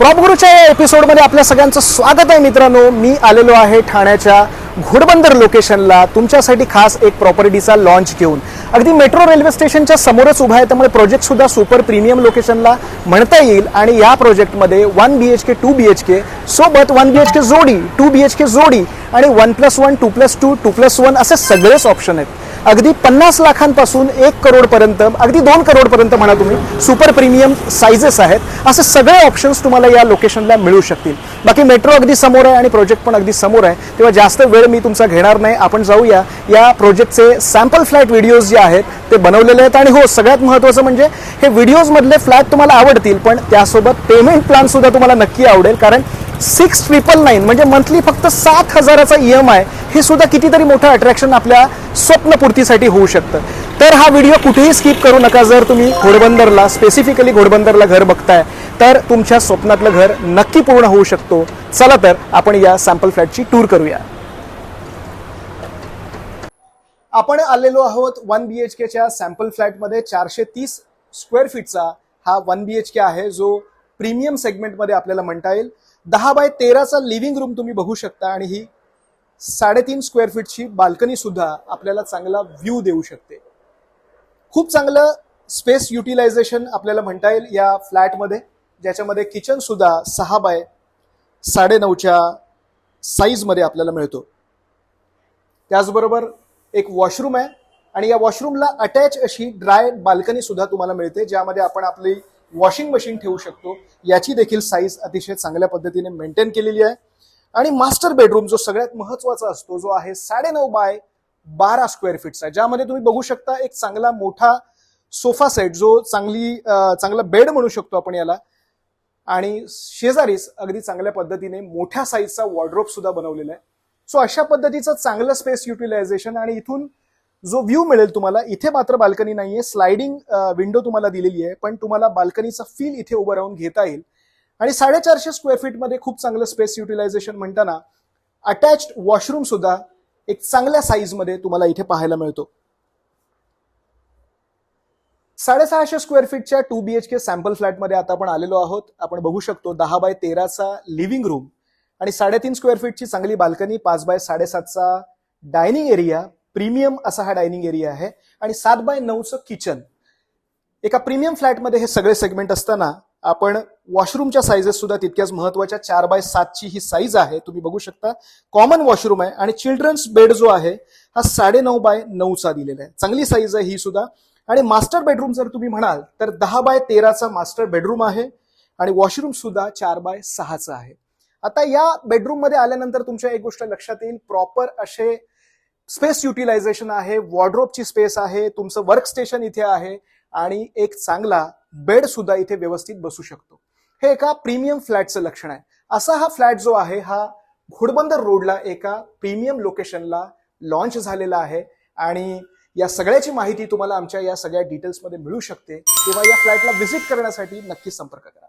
प्रॉपगुरूच्या या एपिसोडमध्ये आपल्या सगळ्यांचं स्वागत आहे मित्रांनो। मी आलेलो आहे ठाण्याच्या घोडबंदर लोकेशनला तुमच्यासाठी खास एक प्रॉपर्टीचा लॉन्च घेऊन। अगदी मेट्रो रेल्वे स्टेशनच्या समोरच उभा आहे, त्यामुळे प्रोजेक्ट सुद्धा सुपर प्रीमियम लोकेशनला म्हणता येईल। आणि या प्रोजेक्टमध्ये 1 BHK 2 BHK सोबत 1 BHK जोडी, 2 BHK जोडी आणि 1+1 2+2 2+1 असे सगळेच ऑप्शन आहेत। अगदी 50 लाखांपासून 1 करोड पर्यंत, अगदी 2 करोड पर्यंत म्हणा तुम्ही, सुपर प्रीमियम साइजेस आहेत। असे सगळे ऑप्शन्स तुम्हाला या लोकेशनला मिळू शकतील। बाकी मेट्रो अगदी समोर आहे आणि प्रोजेक्ट पण अगदी समोर आहे, तेव्हा जास्त वेळ मी तुमचा घेणार नाही। आपण जाऊया या प्रोजेक्टचे सॅम्पल फ्लॅट व्हिडिओज जे आहेत ते बनवलेले आहेत। आणि हो, सगळ्यात महत्त्वाचं म्हणजे हे व्हिडिओज मधले फ्लॅट तुम्हाला आवडतील, पण त्यासोबत पेमेंट प्लॅन सुद्धा तुम्हाला नक्की आवडेल। कारण 6999 म्हणजे मंथली फक्त 7,000चा EMI हे सुद्धा कितीतरी मोठं अट्रॅक्शन आपल्या स्वप्नपूर्तीसाठी होऊ शकतं। तर हा व्हिडिओ कुठेही स्किप करू नका। जर तुम्ही घोडबंदरला, स्पेसिफिकली घोडबंदरला घर बघताय तर तुमच्या स्वप्नातलं घर नक्की पूर्ण होऊ शकतो। चला तर आपण या सॅम्पल फ्लॅटची टूर करूया। आपण आलेलो आहोत 1 BHKच्या सॅम्पल फ्लॅटमध्ये। 430 स्क्वेअर फीटचा हा 1 BHK आहे, जो प्रीमियम सेगमेंटमध्ये आपल्याला म्हणता येईल। 10x13चा लिव्हिंग रूम तुम्ही बघू शकता आणि ही 3.5 स्क्वेअर फीटची बाल्कनी सुद्धा आपल्याला चांगला व्ह्यू देऊ शकते। खूप चांगलं स्पेस युटिलायझेशन आपल्याला म्हणता येईल या फ्लॅटमध्ये, ज्याच्यामध्ये किचन सुद्धा 6x9.5च्या साईजमध्ये आपल्याला मिळतो। त्याचबरोबर एक वॉशरूम आहे आणि या वॉशरूमला अटॅच अशी ड्राय बाल्कनी सुद्धा तुम्हाला मिळते, ज्यामध्ये आपण आपली वॉशिंग मशीन ठेवू शकतो। याची देखील साईज अतिशय चांगल्या पद्धतीने मेंटेन केलेली आहे। आणि मास्टर बेडरूम जो सगळ्यात महत्त्वाचा असतो, जो आहे 9.5x12 स्क्वेअर फीटचा, ज्यामध्ये तुम्ही बघू शकता एक चांगला मोठा सोफा सेट, जो चांगला बेड म्हणू शकतो आपण याला। आणि शेजारीच अगदी चांगल्या पद्धतीने मोठ्या साईजचा वॉर्डरोब सुद्धा बनवलेला आहे। सो अशा पद्धतीचं चांगलं स्पेस युटिलायझेशन। आणि इथून जो व्ह्यू मिळेल तुम्हाला, इथे मात्र बाल्कनी नाहीये, स्लायडिंग विंडो तुम्हाला दिलेली आहे, पण तुम्हाला बाल्कनीचा फील इथे उभं राहून घेता येईल। आणि 450 स्क्वेअर फीटमध्ये खूप चांगलं स्पेस युटिलायझेशन म्हणताना अटॅच्ड वॉशरूम सुद्धा एक चांगल्या साईजमध्ये तुम्हाला इथे पाहायला मिळतो। 650 स्क्वेअर फीटच्या 2 BHK सॅम्पल फ्लॅटमध्ये आता आपण आलेलो आहोत। आपण बघू शकतो 10x13चा लिव्हिंग रूम आणि 3.5 स्क्वेअर फीटची चांगली बाल्कनी, 5x7.5चा डायनिंग एरिया, प्रीमियम असा हा डायनिंग एरिया आहे, आणि 7x9चं किचन। एका प्रीमियम फ्लॅटमध्ये हे सगळे सेगमेंट असताना आपण वॉशरूमच्या साईजेस सुद्धा तितक्याच महत्वाच्या, 4x7ची ही साईज आहे, तुम्ही बघू शकता। कॉमन वॉशरूम आहे आणि चिल्ड्रन्स बेड जो आहे हा 9.5x9चा दिलेला आहे, चांगली साईज आहे ही सुद्धा। आणि मास्टर बेडरूम जर तुम्ही म्हणाल तर 10x13चा मास्टर बेडरूम आहे आणि वॉशरूम सुद्धा 4x6चा आहे। आता या बेडरूम मध्ये आल्यानंतर तुमच्या एक गोष्ट लक्षात येईल, प्रॉपर असे स्पेस युटिलायझेशन आहे, वॉर्डरोबची स्पेस आहे, तुमचं वर्क स्टेशन इथे आहे आणि एक चांगला बेड सुद्धा इथे व्यवस्थित बसू शकतो। हे एका प्रीमियम फ्लॅटचं लक्षण आहे। असा हा फ्लॅट जो आहे हा घोडबंदर रोडला एका प्रीमियम लोकेशनला लॉन्च झालेला आहे। आणि या सगळ्याची माहिती तुम्हाला आमच्या या सगळ्या डिटेल्समध्ये मिळू शकते, तेव्हा या फ्लॅटला व्हिजिट करण्यासाठी नक्की संपर्क करा।